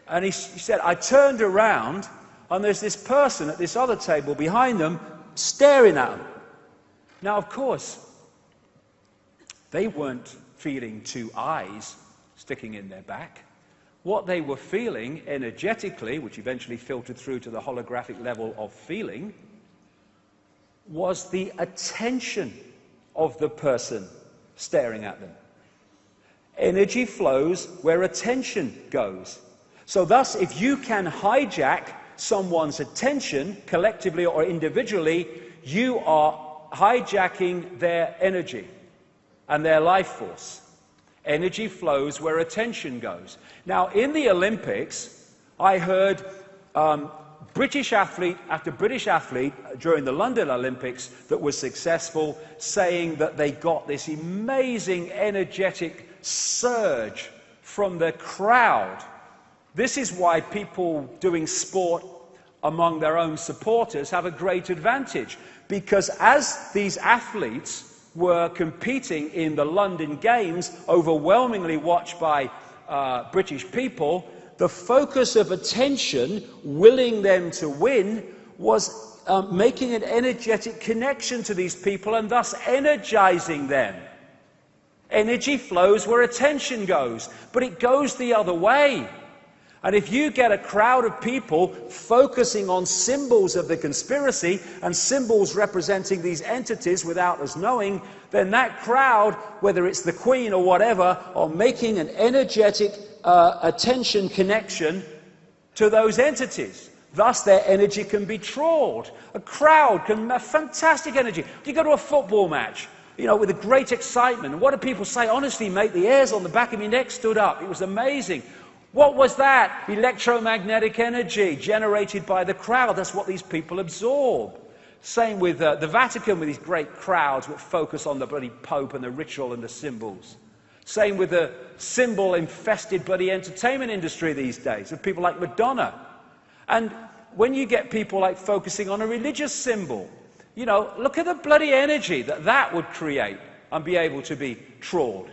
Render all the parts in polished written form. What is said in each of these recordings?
And he said, I turned around, and there's this person at this other table behind them staring at them. Now, of course, they weren't feeling two eyes sticking in their back. What they were feeling energetically, which eventually filtered through to the holographic level of feeling, was the attention of the person staring at them. Energy flows where attention goes. So thus, if you can hijack someone's attention, collectively or individually, you are hijacking their energy and their life force. Energy flows where attention goes. Now, in the Olympics, I heard British athlete after British athlete during the London Olympics that was successful saying that they got this amazing energetic surge from the crowd. This is why people doing sport among their own supporters have a great advantage, because as these athletes were competing in the London Games, overwhelmingly watched by British people, the focus of attention, willing them to win, was making an energetic connection to these people and thus energizing them. Energy flows where attention goes, but it goes the other way. And if you get a crowd of people focusing on symbols of the conspiracy and symbols representing these entities without us knowing, then that crowd, whether it's the Queen or whatever, are making an energetic attention connection to those entities. Thus, their energy can be trawled. A crowd can have fantastic energy. You go to a football match, you know, with a great excitement. And what do people say? Honestly, mate, the hairs on the back of my neck stood up. It was amazing. What was that? Electromagnetic energy generated by the crowd. That's what these people absorb. Same with the Vatican, with these great crowds that focus on the bloody Pope and the ritual and the symbols. Same with the symbol-infested bloody entertainment industry these days, with people like Madonna. And when you get people like focusing on a religious symbol, you know, look at the bloody energy that that would create and be able to be trawled.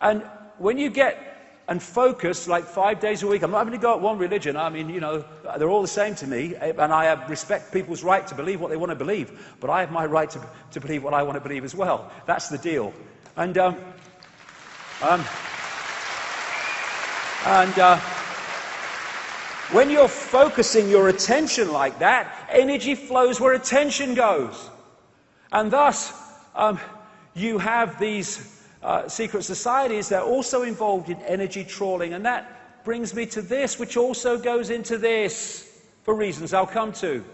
And when you get and focus like 5 days a week, I'm not having to go at one religion. I mean, you know, they're all the same to me, and I respect people's right to believe what they want to believe, but I have my right to believe what I want to believe as well. That's the deal. And when you're focusing your attention like that, energy flows where attention goes. And thus, you have these secret societies that are also involved in energy trawling. And that brings me to this, which also goes into this, for reasons I'll come to.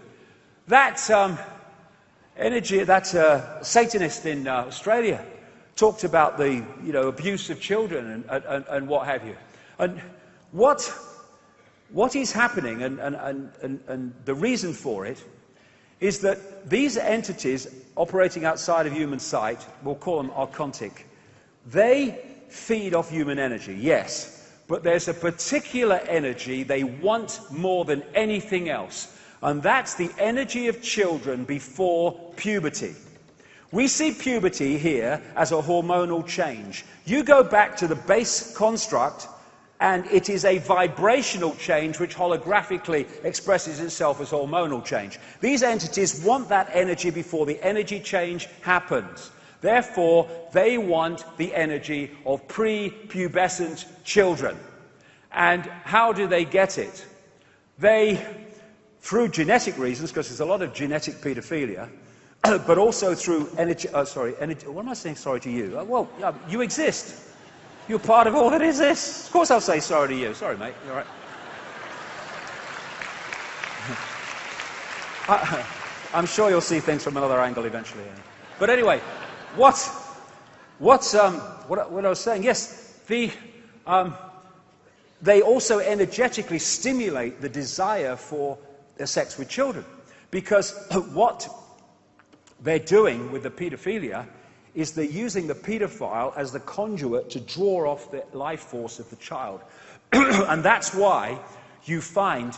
That Satanist in Australia talked about the abuse of children and what have you. And what is happening, and the reason for it, is that these entities operating outside of human sight, we'll call them archontic, they feed off human energy, yes, but there's a particular energy they want more than anything else, and that's the energy of children before puberty. We see puberty here as a hormonal change. You go back to the base construct, and it is a vibrational change which holographically expresses itself as hormonal change. These entities want that energy before the energy change happens. Therefore, they want the energy of pre-pubescent children. And how do they get it? They, through genetic reasons, because there's a lot of genetic pedophilia, but also through energy, what am I saying sorry to you? Well, you exist. You're part of all that exists. Of course I'll say sorry to you. Sorry, mate. You're all right. I'm sure you'll see things from another angle eventually. But anyway, what I was saying, yes, they also energetically stimulate the desire for sex with children. Because what they're doing with the paedophilia is they're using the paedophile as the conduit to draw off the life force of the child. And that's why you find,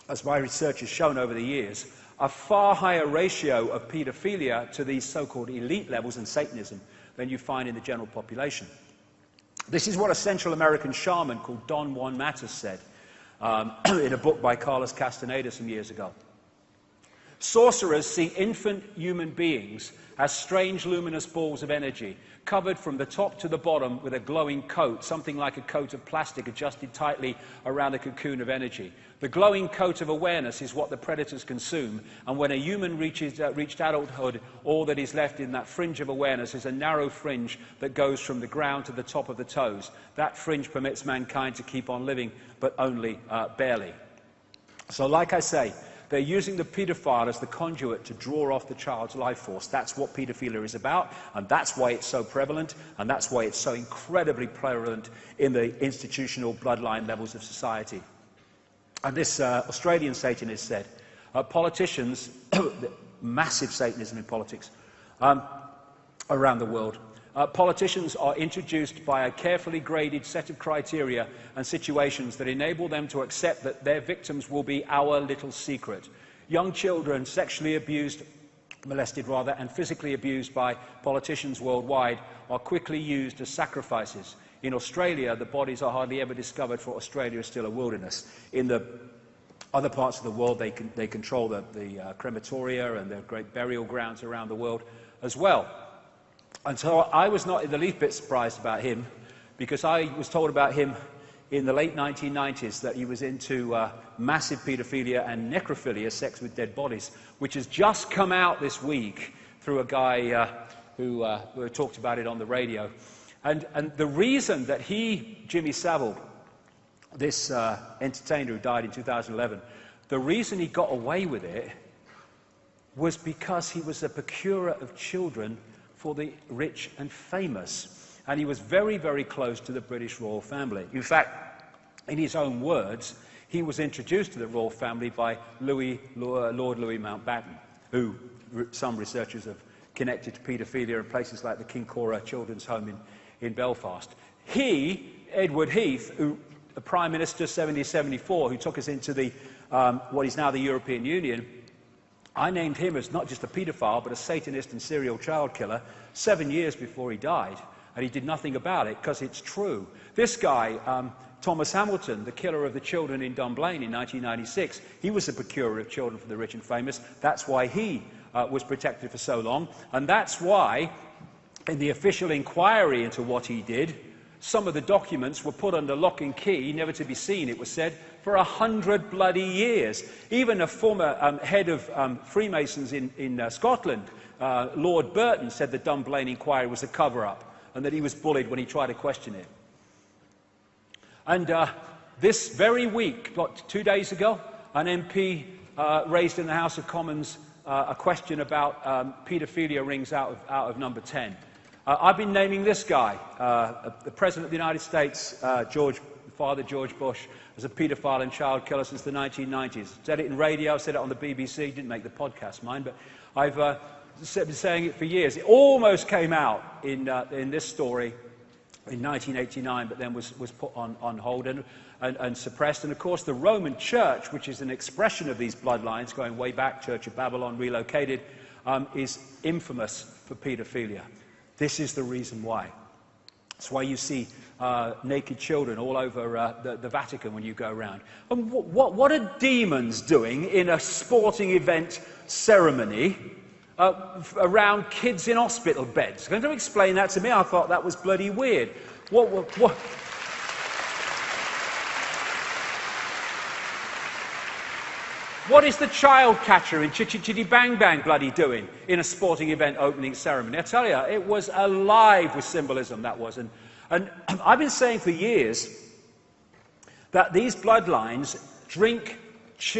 as my research has shown over the years, a far higher ratio of paedophilia to these so-called elite levels in Satanism than you find in the general population. This is what a Central American shaman called Don Juan Matus said. in a book by Carlos Castaneda some years ago. Sorcerers see infant human beings as strange luminous balls of energy, covered from the top to the bottom with a glowing coat, something like a coat of plastic adjusted tightly around a cocoon of energy. The glowing coat of awareness is what the predators consume, and when a human reached adulthood, all that is left in that fringe of awareness is a narrow fringe that goes from the ground to the top of the toes. That fringe permits mankind to keep on living, but only barely. So like I say, they're using the paedophile as the conduit to draw off the child's life force. That's what paedophilia is about, and that's why it's so prevalent, and that's why it's so incredibly prevalent in the institutional bloodline levels of society. And this Australian Satanist said, politicians, massive Satanism in politics around the world, politicians are introduced by a carefully graded set of criteria and situations that enable them to accept that their victims will be our little secret. Young children sexually abused, molested rather, and physically abused by politicians worldwide are quickly used as sacrifices. In Australia, the bodies are hardly ever discovered, for Australia is still a wilderness. In the other parts of the world, they control the crematoria and the great burial grounds around the world as well. And so I was not in the least bit surprised about him, because I was told about him in the late 1990s that he was into massive paedophilia and necrophilia, sex with dead bodies, which has just come out this week through a guy who talked about it on the radio. And the reason that he, Jimmy Savile, this entertainer who died in 2011, the reason he got away with it was because he was a procurer of children for the rich and famous. And he was very, very close to the British royal family. In fact, in his own words, he was introduced to the royal family by Lord Louis Mountbatten, who some researchers have connected to paedophilia in places like the King Cora Children's Home in Belfast. He, Edward Heath, who the Prime Minister 70-74, who took us into the what is now the European Union, I named him as not just a paedophile, but a Satanist and serial child killer 7 years before he died, and he did nothing about it, because it's true. This guy, Thomas Hamilton, the killer of the children in Dunblane in 1996, he was a procurer of children for the rich and famous. That's why he was protected for so long, and that's why, in the official inquiry into what he did, some of the documents were put under lock and key, never to be seen, it was said, for 100 bloody years. Even a former head of Freemasons in Scotland, Lord Burton, said the Dunblane inquiry was a cover-up and that he was bullied when he tried to question it. And this very week, 2 days ago, an MP raised in the House of Commons a question about paedophilia rings out of number 10. I've been naming this guy, the President of the United States, Father George Bush, as a paedophile and child killer since the 1990s. Said it in radio, said it on the BBC, didn't make the podcast, mind, but I've been saying it for years. It almost came out in this story in 1989, but then was put on hold and suppressed. And of course, the Roman Church, which is an expression of these bloodlines going way back, Church of Babylon relocated, is infamous for paedophilia. This is the reason why. That's why you see naked children all over the Vatican when you go around. And what are demons doing in a sporting event ceremony around kids in hospital beds? Can you explain that to me? I thought that was bloody weird. What is the child catcher in Chitty Chitty Bang Bang bloody doing in a sporting event opening ceremony? I tell you, it was alive with symbolism, that was. And I've been saying for years that these bloodlines drink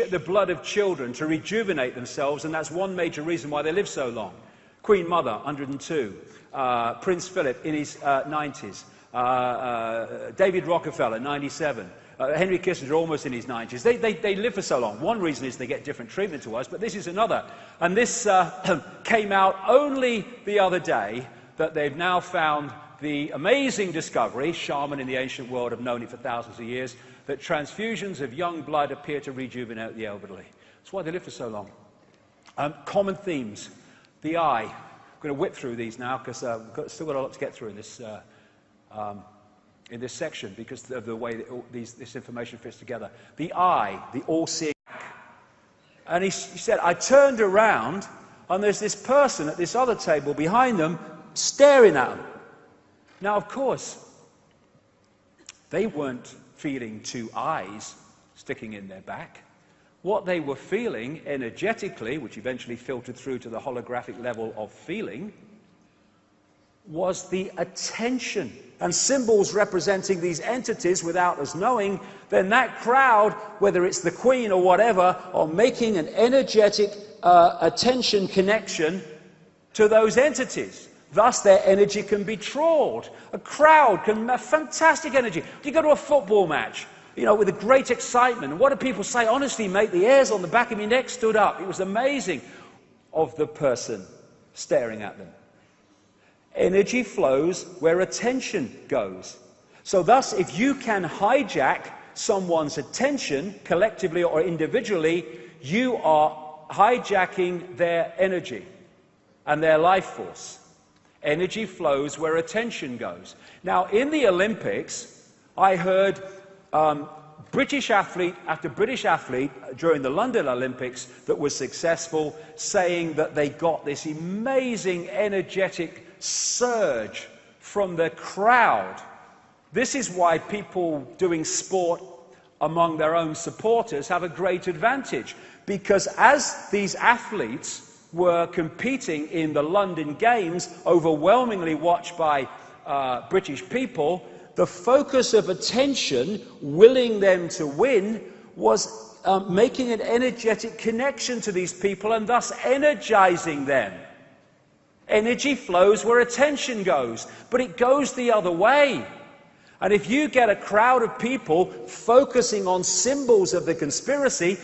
the blood of children to rejuvenate themselves, and that's one major reason why they live so long. Queen Mother, 102. Prince Philip in his 90s. David Rockefeller, 97. Henry Kissinger, almost in his 90s. They live for so long. One reason is they get different treatment to us, but this is another. And this came out only the other day, that they've now found the amazing discovery, shaman in the ancient world have known it for thousands of years, that transfusions of young blood appear to rejuvenate the elderly. That's why they live for so long. Common themes. The eye. I'm going to whip through these now, because I've still got a lot to get through in this in this section because of the way that this information fits together. The eye, the all-seeing. And he said, I turned around and there's this person at this other table behind them staring at them. Now, of course, they weren't feeling two eyes sticking in their back. What they were feeling energetically, which eventually filtered through to the holographic level of feeling, was the attention and symbols representing these entities without us knowing. Then that crowd, whether it's the Queen or whatever, are making an energetic attention connection to those entities. Thus their energy can be trawled. A crowd can have fantastic energy. You go to a football match, with a great excitement. And what do people say? Honestly, mate, the hairs on the back of your neck stood up. It was amazing. Of the person staring at them. Energy flows where attention goes. So thus, if you can hijack someone's attention, collectively or individually, you are hijacking their energy and their life force. Energy flows where attention goes. Now, in the Olympics, I heard British athlete after British athlete during the London Olympics that was successful saying that they got this amazing energetic surge from the crowd. This is why people doing sport among their own supporters have a great advantage, because as these athletes were competing in the London Games, overwhelmingly watched by British people, the focus of attention, willing them to win, was making an energetic connection to these people and thus energizing them. Energy flows where attention goes, but it goes the other way. And if you get a crowd of people focusing on symbols of the conspiracy,